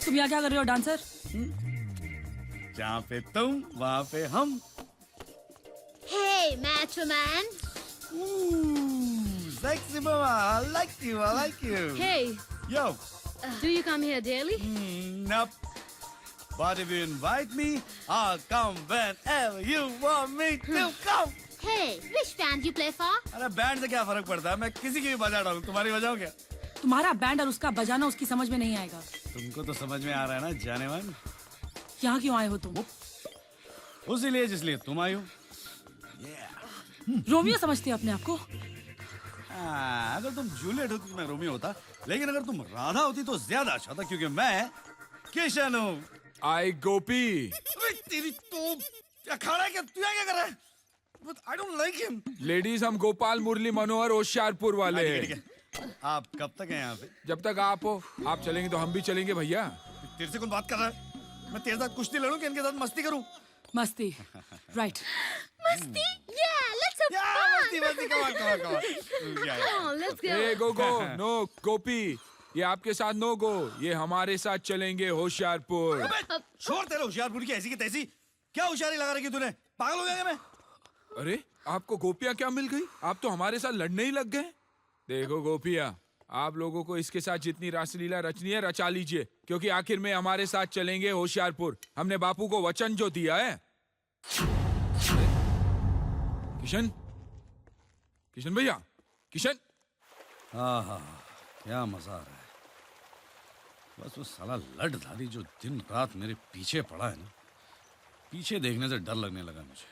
तुम यहाँ क्या कर रहे हो डांसर? जहाँ पे तुम वहाँ पे हम। Hey, macho man. Sexy mama, I like you, I like you. Hey, Yo. do you come here daily? Nope. But if you invite me, I'll come whenever you want me to come. Hey, which band you play for? अरे band से क्या फर्क पड़ता है? मैं किसी की भी बजा डालूं, तुम्हारी बजाओ क्या? तुम्हारा बैंड और उसका बजाना उसकी समझ में नहीं आएगा। तुमको तो समझ में आ रहा है ना, जाने मन। यहाँ क्यों आए हो तुम? उसी लिए जिसलिए तुम आई हो। रोमियो समझते हो अपने आप को? अगर तुम जूलियट होती तो मैं रोमियो होता, लेकिन अगर तुम राधा होती तो ज्यादा अच्छा था, क्योंकि मैं किशन हूँ। आई गोपी। तेरी तो क्या खड़ा है, क्या तू यहाँ क्या कर रहा है? But I don't like him. Ladies हम गोपाल मुरली मनोहर होशियारपुर वाले हैं। ठीक है। आप कब तक हैं यहाँ पे? जब तक आप हो, आप चलेंगे तो हम भी चलेंगे भैया। तेरे से कौन बात कर रहा है? मैं तेरे साथ कुश्ती लड़ूं कि इनके साथ मस्ती करूं? मस्ती, right? Masti? Yeah, let's have fun. मस्ती मस्ती, come on, come on. Come on, let's go. ए गो नो गोपी, ये आपके साथ नो गो, ये हमारे साथ चलेंगे होशियारपुर। अबे छोड़ तेरे होशियारपुर की ऐसी की तैसी। क्या होशियारी लगा रखी तूने? पागल हो गया क्या मैं? अरे आपको गोपियाँ क्या मिल गई? आप तो हमारे साथ लड़ने ही लग गए। देखो गोपियाँ, आप लोगों को इसके साथ जितनी रासलीला रचनी है रचा लीजिए, क्योंकि आखिर में हमारे साथ चलेंगे होशियारपुर। हमने बापू को वचन जो दिया है। किशन, किशन भैया, किशन। हाँ, क्या मजा आ रहा है। बस वो साला लठधारी जो दिन रात मेरे पीछे पड़ा है ना, पीछे देखने से डर लगने लगा मुझे।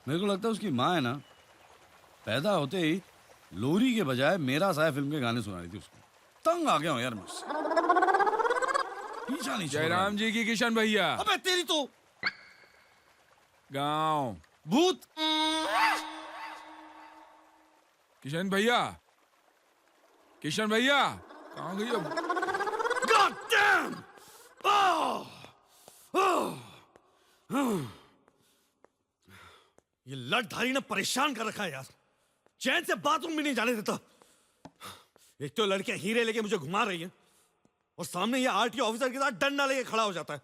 मेरे को लगता है उसकी माँ है ना, पैदा होते ही लोरी के बजाय मेरा साया फिल्म के गाने सुना रही थी उसको। तंग आ गया हूँ यार मुझसे। पीछा नहीं छोड़ रहा। जयराम जी की किशन भैया। अबे तेरी तो गाँव। भूत। किशन भैया, किशन भैया, कहाँ गई अब? God damn! ये लठधारी ने परेशान कर रखा है यार। चैन से बाथरूम भी नहीं जाने देता। एक तो लड़के हीरे लेके मुझे घुमा रही है, और सामने ये आरटीओ ऑफिसर के साथ डंडा लेके खड़ा हो जाता है।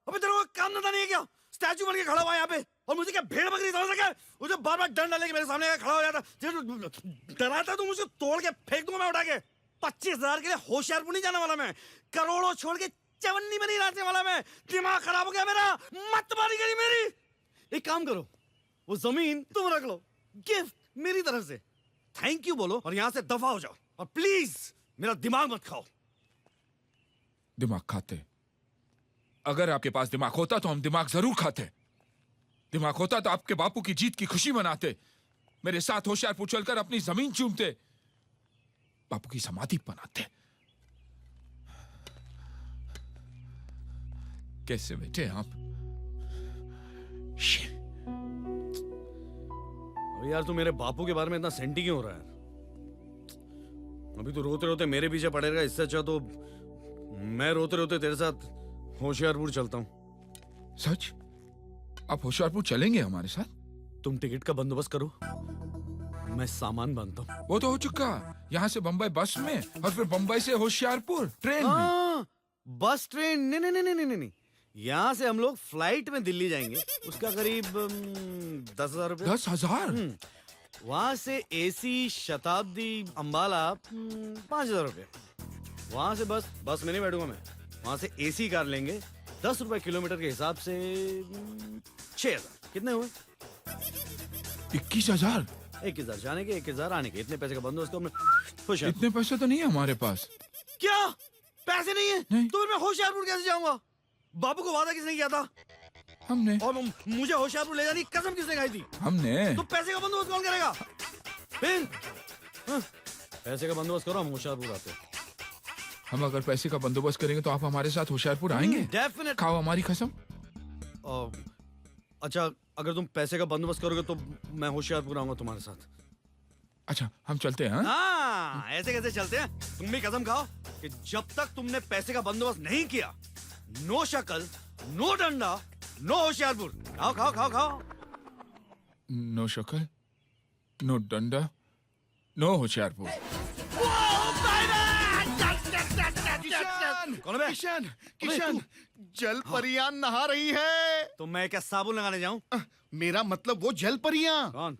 अबे तेरे को काम धंधा नहीं है क्या? स्टैचू बन के खड़ा हुआ है यहाँ पे, और मुझे क्या भेड़ बकरी समझ रखा है? मुझे बार बार डंडा लेके मेरे सामने खड़ा हो जाता। डराता तो मुझे तोड़ के फेंक दूंगा मैं उठा के। 25,000 के लिए होशियारपुर नहीं जाने वाला मैं। करोड़ों छोड़ के चवन्नी में नहीं नाचने वाला मैं। दिमाग खराब हो गया मेरा। मत मारी गई मेरी। एक काम करो, वो जमीन तुम रख लो, गिफ्ट मेरी तरफ से। थैंक यू बोलो और यहाँ से दफा हो जाओ, और प्लीज मेरा दिमाग मत खाओ। दिमाग खाते? अगर आपके पास दिमाग होता तो हम दिमाग जरूर खाते। दिमाग होता तो आपके बापू की जीत की खुशी मनाते, मेरे साथ होशियारपुर चलकर अपनी जमीन चूमते, बापू की समाधि बनाते। कैसे बैठे आप? अबे यार, तू मेरे बापू के बारे में इतना सेंटी क्यों हो रहा है? अभी तो रोते रोते मेरे पीछे पड़े रहेगा। इससे अच्छा तो मैं रोते रोते तेरे साथ होशियारपुर चलता हूँ। सच? आप होशियारपुर चलेंगे हमारे साथ? तुम टिकट का बंदोबस्त करो, मैं सामान बांधता हूँ। वो तो हो चुका। यहाँ से बंबई बस में, और फिर बंबई से होशियारपुर ट्रेन में। बस ट्रेन नहीं नहीं नहीं नहीं नहीं, यहाँ से हम लोग फ्लाइट में दिल्ली जाएंगे। उसका करीब 10,000 रुपये। 10,000? वहाँ से एसी शताब्दी अंबाला 5,000 रुपये। वहाँ से बस में नहीं बैठूंगा मैं, वहाँ से एसी कार लेंगे। 10 रुपए किलोमीटर के हिसाब से 6,000। कितने हुए? 21,000? 21,000 जाने के, 21,000 आने के। इतने पैसे का बंदोबस्त तो मैं खुश हूँ। इतने पैसे तो नहीं है हमारे पास। क्या पैसे नहीं है? नहीं। तो फिर मैं होशियारपुर कैसे जाऊंगा? बाबू को वादा किसने किया था? हमने। और मुझे होशियारपुर ले जाने की कसम किसने खाई थी? हमने। तो पैसे का बंदोबस्त कौन करेगा? फिर पैसे का बंदोबस्त करो, हम होशियारपुर आते हैं। हम अगर पैसे का बंदोबस्त करेंगे तो आप हमारे साथ होशियारपुर आएंगे? डेफिनेट। खाओ हमारी कसम। अच्छा, अगर तुम पैसे का बंदोबस्त करोगे तो मैं होशियारपुर आऊंगा तुम्हारे साथ। अच्छा, हम चलते हैं। हाँ, ऐसे कैसे चलते हैं? तुम भी कसम खाओ कि जब तक तुमने पैसे का बंदोबस्त नहीं किया, नो शक्ल, नो डंडा, नो होशियारपुर। खाओ खाओ खाओ खाओ। नो शक्ल, नो डंडा, नो होशियारपुर। कौन है बे? किशन अबे किशन जल परियां नहा रही है। तो मैं क्या साबुन लगाने जाऊं? मेरा मतलब वो जल परियां, कौन?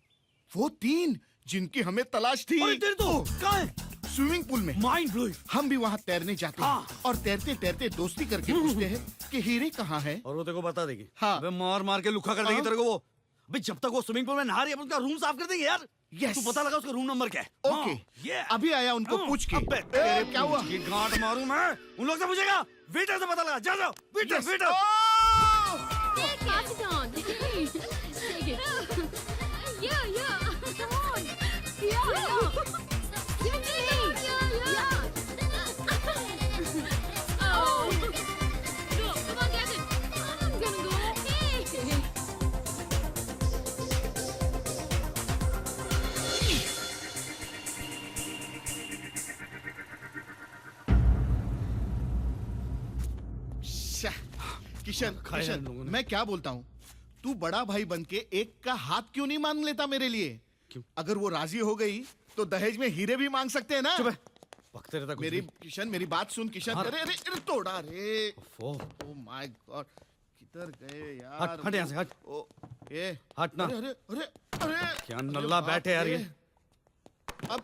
वो 3 जिनकी हमें तलाश थी। अरे तेरी तो कहाँ है? स्विमिंग पूल में। Mind blowing. हम भी वहाँ तैरने जाते हैं हाँ। और तैरते तैरते दोस्ती करके पूछते हैं कि हीरे कहाँ है। और वो तेरे को बता देगी। हाँ। अबे मार मार के लुखा कर देगी हाँ। तेरे को वो। अबे जब तक वो स्विमिंग पूल में नहा रही है उसका रूम साफ कर देंगे यार। Yes. तू पता लगा उसका रूम नंबर क्या है? ओके ये अभी आया उनको पूछ के। अबे तेरे क्या हुआ? ये गांठ मारूं मैं। उन लोग से पूछेगा। वेटर से पता लगा। जा जाओ। Waiter Yes. Waiter. Oh! Pass it on. Take it. Yeah, yeah. Come on. Yeah, yeah. Give it to me. Yeah. Oh. Go. Come on, get it. I'm gonna go. Hey. शा, किशन खाया इन किशन लोगों ने। मैं क्या बोलता हूँ, तू बड़ा भाई बन के एक का हाथ क्यों नहीं मांग लेता मेरे लिए? क्यों? अगर वो राजी हो गई तो दहेज में हीरे भी मांग सकते हैं ना? चुप है। पकते रहता कुछ मेरी भी। किशन मेरी बात सुन किशन। हाँ। अरे अरे अरे तोड़ा रे। ओह, ओ माय गॉड किधर गए यार? हट, हट यहाँ से, हट। ओ ये हट ना। अरे अरे अरे अरे क्या अरे नल्ला बाप बैठे यार रे। ये। अब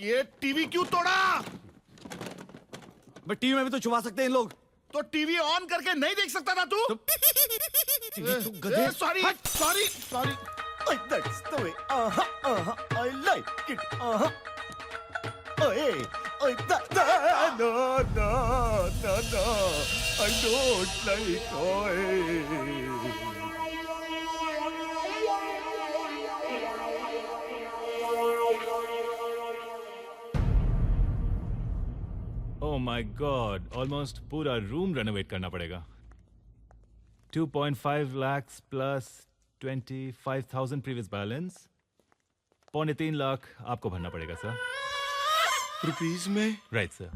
ये टीवी क्यों तोड़ा? बट टीवी में भी तो छुपा सकते हैं इन लोग। तो टीवी ऑन करके नहीं देख सकता था तू? तू गधे। Sorry sorry sorry. That's the way. I like it. Hey, no, no, no. I don't like. Oh my god, almost पूरा रूम रेनोवेट करना पड़ेगा। 2.5 lakhs plus 25,000 previous balance, 2.25 lakh आपको भरना पड़ेगा सर। रुपीज में? Right sir.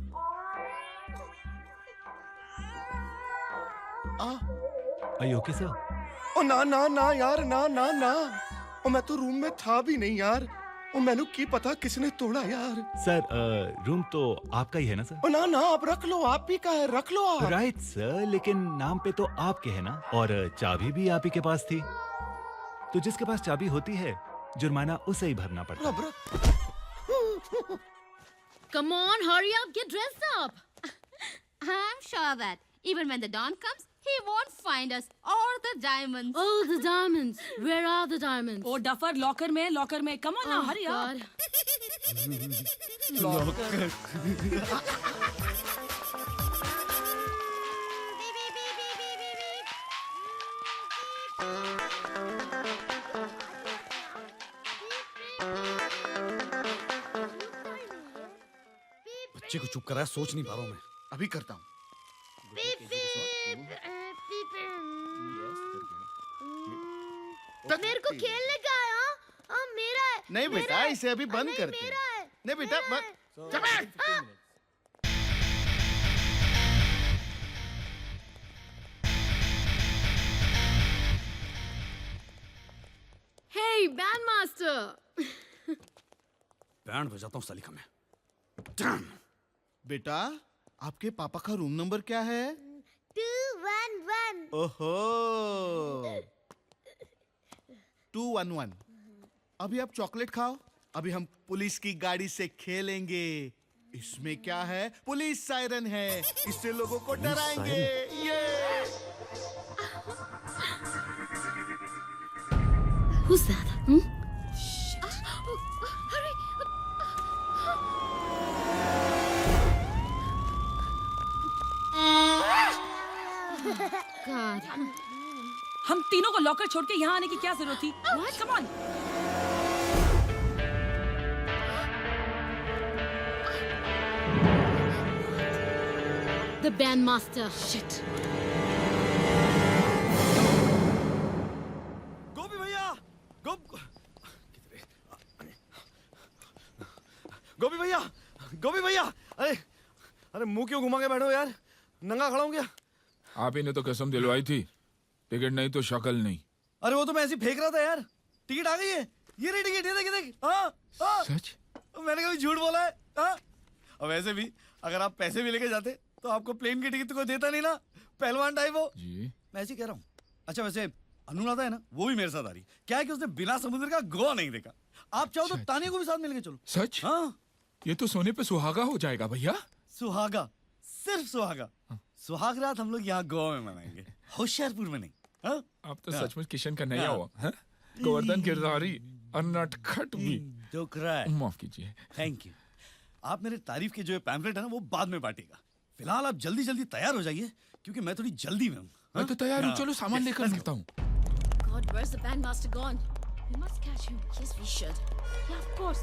Are you okay sir? ओ ना यार ना। ओ मैं तो रूम में था भी नहीं यार। ओ मैनू की पता किसने तोड़ा यार। सर रूम तो आपका ही है ना सर? ओ ना आप रख लो, आप ही का है, रख लो आप। राइट सर, लेकिन नाम पे तो आपके है ना, और चाबी भी आप ही के पास थी। तो जिसके पास चाबी होती है जुर्माना उसे ही भरना पड़ता है। Come on, hurry up, get dressed up. I'm sure that even when the dawn comes, he won't find us or the diamonds. Oh, the diamonds. Where are the diamonds? Oh duffer locker में come on ना Oh, hurry up. God. बच्चे को चुप कराया, सोच नहीं पा रहा हूँ मैं। अभी करता हूँ। मेरे को खेलने का है, हाँ? मेरा है। नहीं मेरा बेटा है। इसे अभी बंद नहीं, करते मेरा है। नहीं बेटा मेरा बंद। चल बैठ। Hey, bandmaster. बैंड बजाता हूँ सलीका में। Damn! बेटा आपके पापा का रूम नंबर क्या है? 211. ओहो 211। अभी आप चॉकलेट खाओ, अभी हम पुलिस की गाड़ी से खेलेंगे। इसमें क्या है? पुलिस सायरन है, इससे लोगों को डराएंगे। ये Who's that? Hmm? God. हम तीनों को लॉकर छोड़ के यहाँ आने की क्या जरूरत थी? Come on. The bandmaster. Shit. Gopi भैया, गोपी भैया, अरे मुंह क्यों घुमा के बैठो यार? नंगा खड़ा हूँ क्या? आप ही ने तो कसम दिलवाई थी, टिकट नहीं तो शक्ल नहीं। अरे वो तो मैं ऐसे ही फेंक रहा था यार। टिकट आ गई है, ये रही टिकट, ये देख, ये देख। हाँ, सच? मैंने कभी झूठ बोला है? हाँ? और वैसे भी अगर आप पैसे भी लेके जाते तो आपको प्लेन की टिकट तो कोई देता नहीं ना, पहलवान टाइप हो। जी मैं ऐसे ही कह रहा हूँ। अच्छा वैसे अनुराधा है ना, वो भी मेरे साथ आ रही। क्या है कि उसने बिना समुद्र का गोवा नहीं देखा। आप चाहो तो तानिया को भी साथ मिलके चलो। सच? हाँ, ये तो सोने पे सुहागा हो जाएगा भैया। सुहागा, सिर्फ सुहागा। सुहाग रात हम लोग यहाँ गोवा में मनाएंगे, होशियारपुर में नहीं। हाँ? आप तो सचमुच किशन का नया हुआ है। गोवर्धन किरदारी और नटखट भी। दुख रहा है। माफ कीजिए। Thank you. आप मेरे तारीफ के जो ये पैम्फलेट है ना, वो बाद में बांटेगा। फिलहाल आप जल्दी जल्दी तैयार हो जाइए, क्योंकि मैं थोड़ी जल्दी में हूँ। मैं तो तैयार हूँ, चलो सामान लेकर मिलता हूँ। God, where's the bandmaster gone? We must catch him. Yes, we should. Yeah, of course.